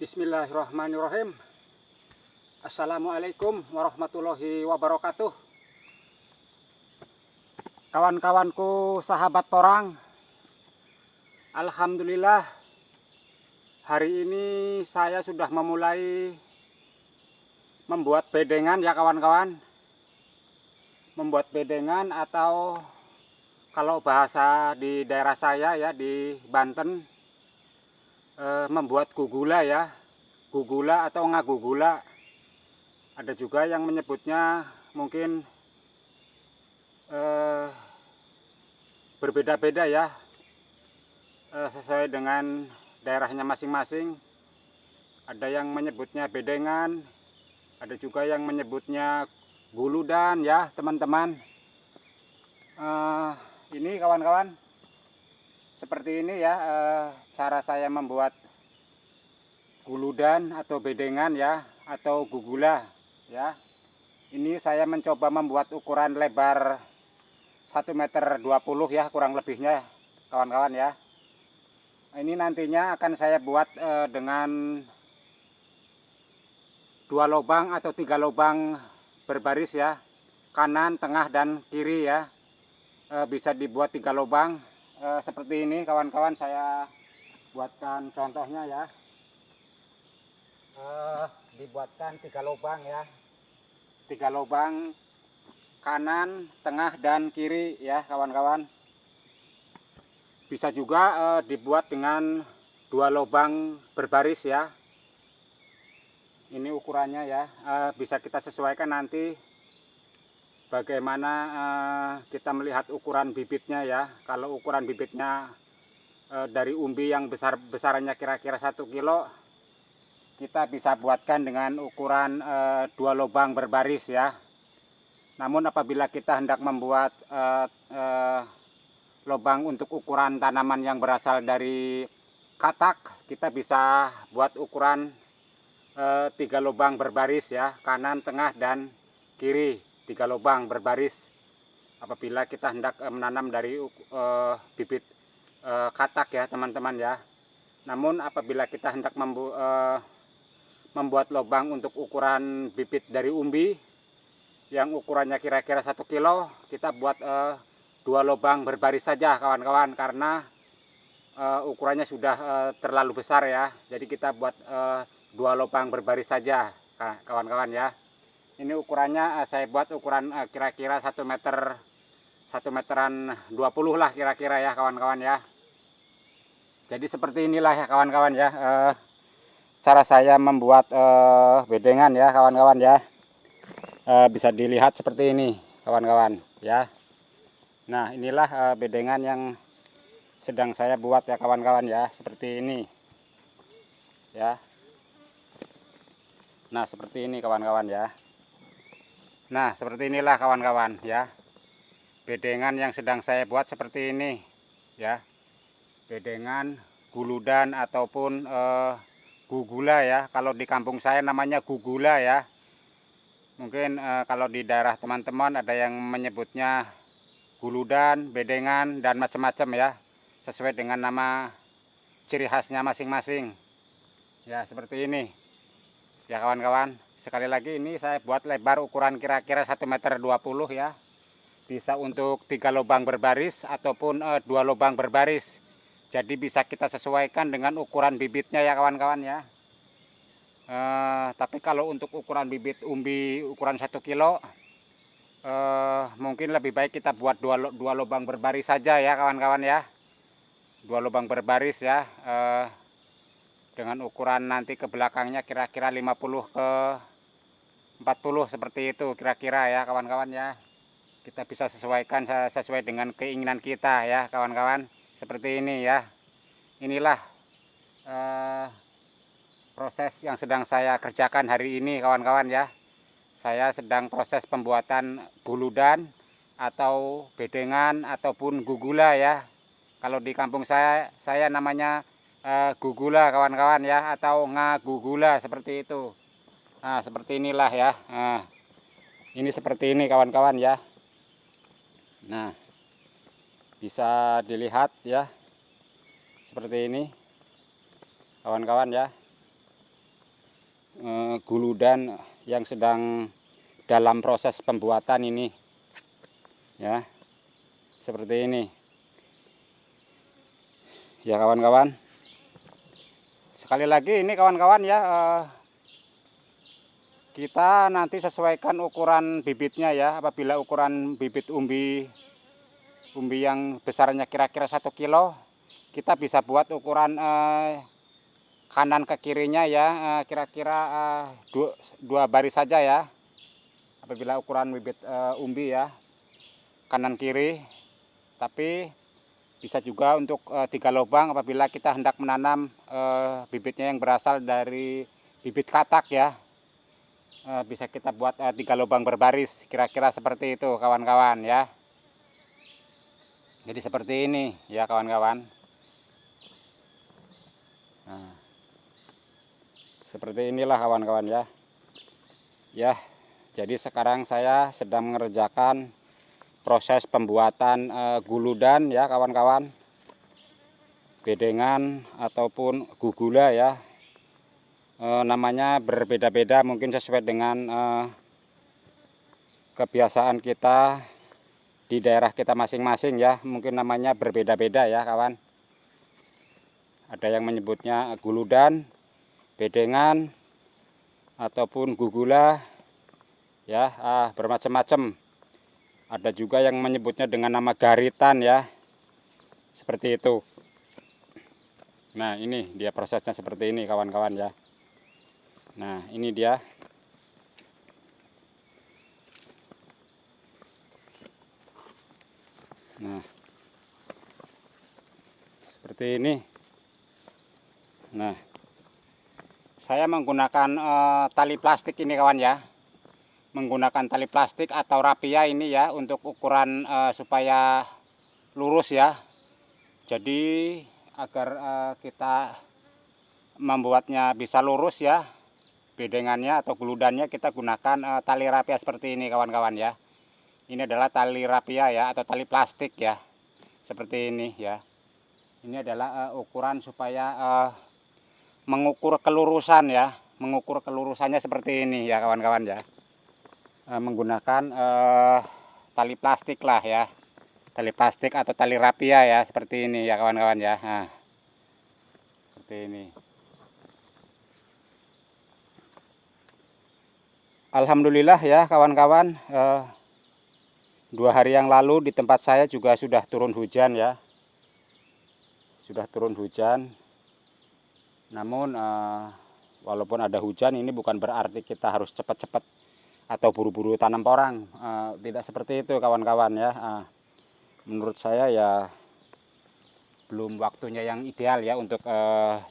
Bismillahirrahmanirrahim. Assalamualaikum warahmatullahi wabarakatuh. Kawan-kawanku, sahabat porang, alhamdulillah hari ini saya sudah memulai membuat bedengan ya kawan-kawan. Membuat bedengan atau kalau bahasa di daerah saya ya di Banten, membuat gugula ya, gugula atau ngagugula. Ada juga yang menyebutnya mungkin berbeda-beda ya, sesuai dengan daerahnya masing-masing. Ada yang menyebutnya bedengan, ada juga yang menyebutnya guludan ya teman-teman. Ini kawan-kawan, seperti ini ya cara saya membuat guludan atau bedengan ya, atau gugula ya. Ini saya mencoba membuat ukuran lebar 1,20 meter ya kurang lebihnya kawan-kawan ya. Ini nantinya akan saya buat dengan 2 lubang atau 3 lubang berbaris ya, kanan, tengah, dan kiri ya. Bisa dibuat 3 lubang seperti ini kawan-kawan. Saya buatkan contohnya ya. Dibuatkan 3 lubang ya, 3 lubang kanan, tengah, dan kiri ya kawan-kawan. Bisa juga dibuat dengan 2 lubang berbaris ya. Ini ukurannya ya, bisa kita sesuaikan nanti bagaimana kita melihat ukuran bibitnya ya. Kalau ukuran bibitnya dari umbi yang besarannya kira-kira 1 kilo, kita bisa buatkan dengan ukuran 2 lubang berbaris ya. Namun apabila kita hendak membuat lubang untuk ukuran tanaman yang berasal dari katak, kita bisa buat ukuran 3 lubang berbaris ya, kanan, tengah, dan kiri. 3 lubang berbaris apabila kita hendak menanam dari bibit katak ya teman-teman ya. Namun apabila kita hendak membuat lubang untuk ukuran bibit dari umbi yang ukurannya kira-kira 1 kilo, kita buat 2 lubang berbaris saja kawan-kawan, karena ukurannya sudah terlalu besar ya. Jadi kita buat 2 lubang berbaris saja kawan-kawan ya. Ini ukurannya saya buat ukuran kira-kira 1 meter, 1 meteran 20 lah kira-kira ya kawan-kawan ya. Jadi seperti inilah ya kawan-kawan ya, cara saya membuat bedengan ya kawan-kawan ya. Bisa dilihat seperti ini kawan-kawan ya. Nah inilah bedengan yang sedang saya buat ya kawan-kawan ya, seperti ini ya. Nah seperti ini kawan-kawan ya. Nah seperti inilah kawan-kawan ya, bedengan yang sedang saya buat seperti ini ya. Bedengan guludan ataupun gugula ya. Kalau di kampung saya namanya gugula ya. Mungkin kalau di daerah teman-teman ada yang menyebutnya guludan, bedengan, dan macam-macam ya, sesuai dengan nama ciri khasnya masing-masing ya. Seperti ini ya kawan-kawan. Sekali lagi ini saya buat lebar ukuran kira-kira 1,20 meter ya. Bisa untuk 3 lubang berbaris ataupun 2 lubang berbaris. Jadi bisa kita sesuaikan dengan ukuran bibitnya ya kawan-kawan ya. Tapi kalau untuk ukuran bibit umbi ukuran 1 kilo, mungkin lebih baik kita buat 2 lubang berbaris saja ya kawan-kawan ya. 2 lubang berbaris ya, dengan ukuran nanti ke belakangnya kira-kira 50 ke 40 seperti itu kira-kira ya kawan-kawan ya. Kita bisa sesuaikan sesuai dengan keinginan kita ya kawan-kawan, seperti ini ya. Inilah proses yang sedang saya kerjakan hari ini kawan-kawan ya. Saya sedang proses pembuatan guludan atau bedengan ataupun gugula ya. Kalau di kampung saya namanya gugula kawan-kawan ya, atau ngagugula seperti itu. Nah seperti inilah ya. Nah, ini seperti ini kawan-kawan ya. Nah bisa dilihat ya, seperti ini kawan-kawan ya. guludan yang sedang dalam proses pembuatan ini ya, seperti ini ya kawan-kawan. Sekali lagi ini kawan-kawan ya, kita nanti sesuaikan ukuran bibitnya ya. Apabila ukuran bibit umbi yang besarnya kira-kira 1 kilo, kita bisa buat ukuran kanan ke kirinya ya, kira-kira 2 baris saja ya. Apabila ukuran bibit umbi ya, kanan kiri. Tapi bisa juga untuk 3 lubang apabila kita hendak menanam bibitnya yang berasal dari bibit katak ya. Bisa kita buat 3 lubang berbaris, kira-kira seperti itu kawan-kawan ya. Jadi seperti ini ya kawan-kawan. Nah, seperti inilah kawan-kawan ya. Ya, jadi sekarang saya sedang mengerjakan proses pembuatan guludan ya kawan-kawan, bedengan ataupun gugula ya. Namanya berbeda-beda, mungkin sesuai dengan kebiasaan kita di daerah kita masing-masing ya, mungkin namanya berbeda-beda ya kawan. Ada yang menyebutnya guludan, bedengan ataupun gugula ya, bermacam-macam. Ada juga yang menyebutnya dengan nama garitan ya, seperti itu. Nah ini dia prosesnya seperti ini kawan-kawan ya. Nah ini dia. Nah seperti ini. Nah saya menggunakan tali plastik ini kawan ya. Menggunakan tali plastik atau rapia ini ya, untuk ukuran supaya lurus ya. Jadi agar kita membuatnya bisa lurus ya, bedengannya atau guludannya kita gunakan tali rapia seperti ini kawan-kawan ya. Ini adalah tali rapia ya, atau tali plastik ya, seperti ini ya. Ini adalah ukuran supaya mengukur kelurusan ya, mengukur kelurusannya seperti ini ya kawan-kawan ya. Menggunakan tali plastik lah ya, tali plastik atau tali rapia ya, seperti ini ya kawan-kawan ya. Nah, seperti ini. Alhamdulillah ya kawan-kawan, 2 hari yang lalu di tempat saya juga sudah turun hujan ya, sudah turun hujan. Namun walaupun ada hujan, ini bukan berarti kita harus cepat-cepat atau buru-buru tanam porang, tidak seperti itu kawan-kawan ya. Menurut saya ya belum waktunya yang ideal ya untuk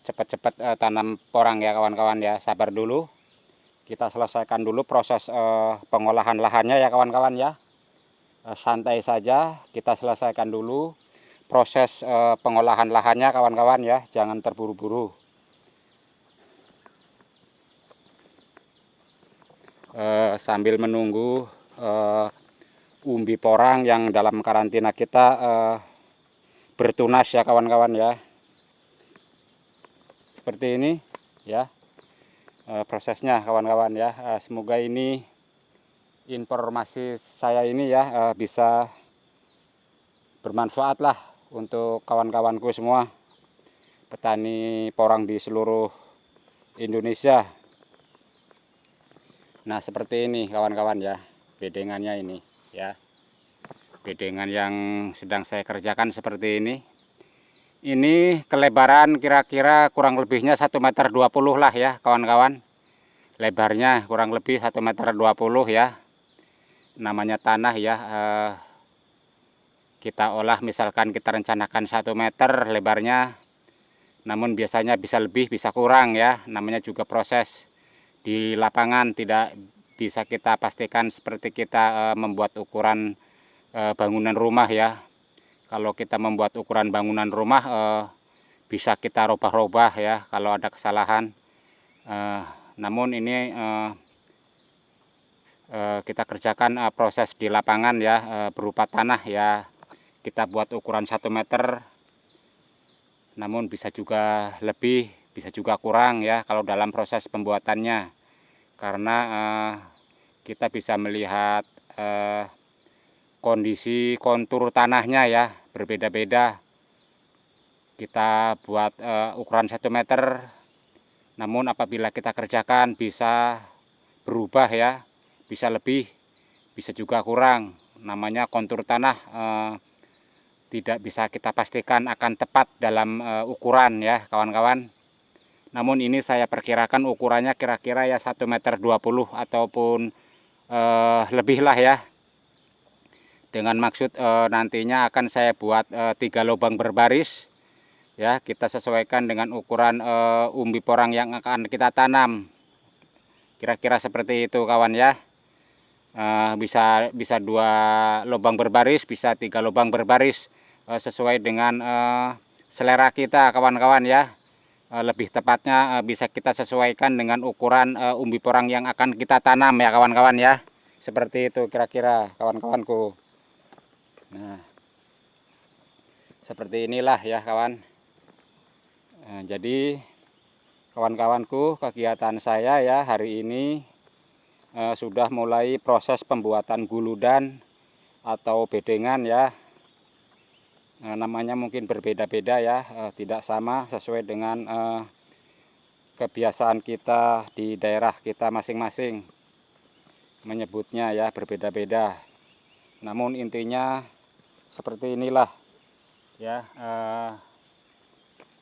cepat-cepat tanam porang ya kawan-kawan ya. Sabar dulu, kita selesaikan dulu proses pengolahan lahannya ya kawan-kawan ya. Santai saja, kita selesaikan dulu proses pengolahan lahannya kawan-kawan ya, jangan terburu-buru. Sambil menunggu umbi porang yang dalam karantina kita bertunas ya kawan-kawan ya, seperti ini ya prosesnya kawan-kawan ya. Semoga ini informasi saya ini ya bisa bermanfaat lah untuk kawan-kawanku semua, petani porang di seluruh Indonesia. Nah seperti ini kawan-kawan ya, bedengannya ini ya, bedengan yang sedang saya kerjakan seperti ini. Ini kelebaran kira-kira kurang lebihnya 1,20 meter lah ya kawan-kawan. Lebarnya kurang lebih 1,20 meter ya. Namanya tanah ya, kita olah misalkan kita rencanakan 1 meter lebarnya, namun biasanya bisa lebih bisa kurang ya. Namanya juga proses di lapangan, tidak bisa kita pastikan seperti kita membuat ukuran bangunan rumah ya. Kalau kita membuat ukuran bangunan rumah bisa kita robah-robah ya kalau ada kesalahan. Namun ini kita kerjakan proses di lapangan ya, berupa tanah ya. Kita buat ukuran 1 meter, namun bisa juga lebih, bisa juga kurang ya kalau dalam proses pembuatannya. karena kita bisa melihat kondisi kontur tanahnya ya berbeda-beda. Kita buat ukuran 1 meter, namun apabila kita kerjakan bisa berubah ya, bisa lebih, bisa juga kurang. Namanya kontur tanah tidak bisa kita pastikan akan tepat dalam ukuran ya kawan-kawan. Namun ini saya perkirakan ukurannya kira-kira ya 1,20 meter ataupun lebih lah ya. Dengan maksud nantinya akan saya buat 3 lubang berbaris. Ya, kita sesuaikan dengan ukuran umbi porang yang akan kita tanam. Kira-kira seperti itu kawan ya. Bisa 2 lubang berbaris, bisa 3 lubang berbaris, sesuai dengan selera kita kawan-kawan ya. Lebih tepatnya bisa kita sesuaikan dengan ukuran umbi porang yang akan kita tanam ya kawan-kawan ya. Seperti itu kira-kira kawan-kawanku. Nah, seperti inilah ya kawan. Jadi kawan-kawanku, kegiatan saya ya hari ini sudah mulai proses pembuatan guludan atau bedengan ya. Namanya mungkin berbeda-beda ya, tidak sama sesuai dengan kebiasaan kita di daerah kita masing-masing, menyebutnya ya berbeda-beda. Namun intinya seperti inilah ya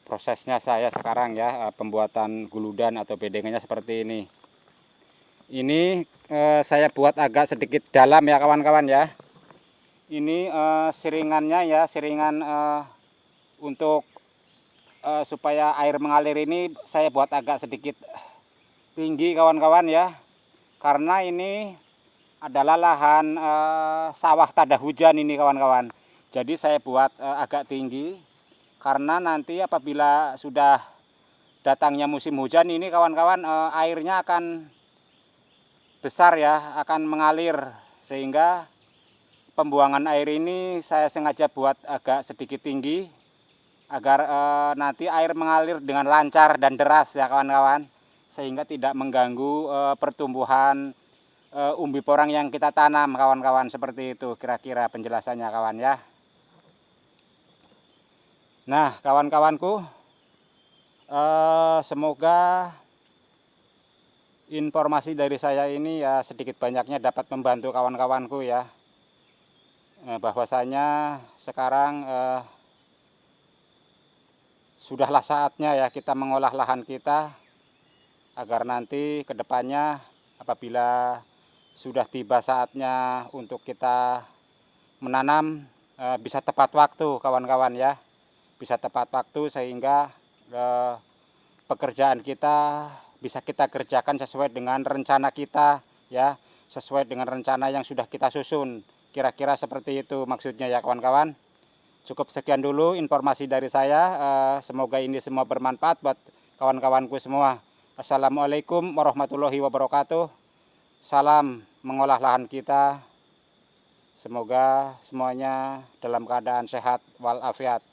prosesnya saya sekarang ya, pembuatan guludan atau bedengannya seperti ini. Ini saya buat agak sedikit dalam ya kawan-kawan ya. Ini siringannya ya, siringan untuk supaya air mengalir ini saya buat agak sedikit tinggi kawan-kawan ya. Karena ini adalah lahan sawah tada hujan ini kawan-kawan. Jadi saya buat agak tinggi. Karena nanti apabila sudah datangnya musim hujan ini kawan-kawan, airnya akan besar ya, akan mengalir. Sehingga pembuangan air ini saya sengaja buat agak sedikit tinggi. Agar nanti air mengalir dengan lancar dan deras ya kawan-kawan. Sehingga tidak mengganggu pertumbuhan umbi porang yang kita tanam kawan-kawan. Seperti itu kira-kira penjelasannya kawan ya. Nah kawan-kawanku, semoga informasi dari saya ini ya sedikit banyaknya dapat membantu kawan-kawanku ya. Bahwasanya sekarang sudahlah saatnya ya kita mengolah lahan kita, agar nanti ke depannya apabila sudah tiba saatnya untuk kita menanam, bisa tepat waktu kawan-kawan ya. Bisa tepat waktu sehingga pekerjaan kita bisa kita kerjakan sesuai dengan rencana kita ya, sesuai dengan rencana yang sudah kita susun. Kira-kira seperti itu maksudnya ya kawan-kawan. Cukup sekian dulu informasi dari saya. Semoga ini semua bermanfaat buat kawan-kawanku semua. Assalamualaikum warahmatullahi wabarakatuh. Salam mengolah lahan kita. Semoga semuanya dalam keadaan sehat walafiat.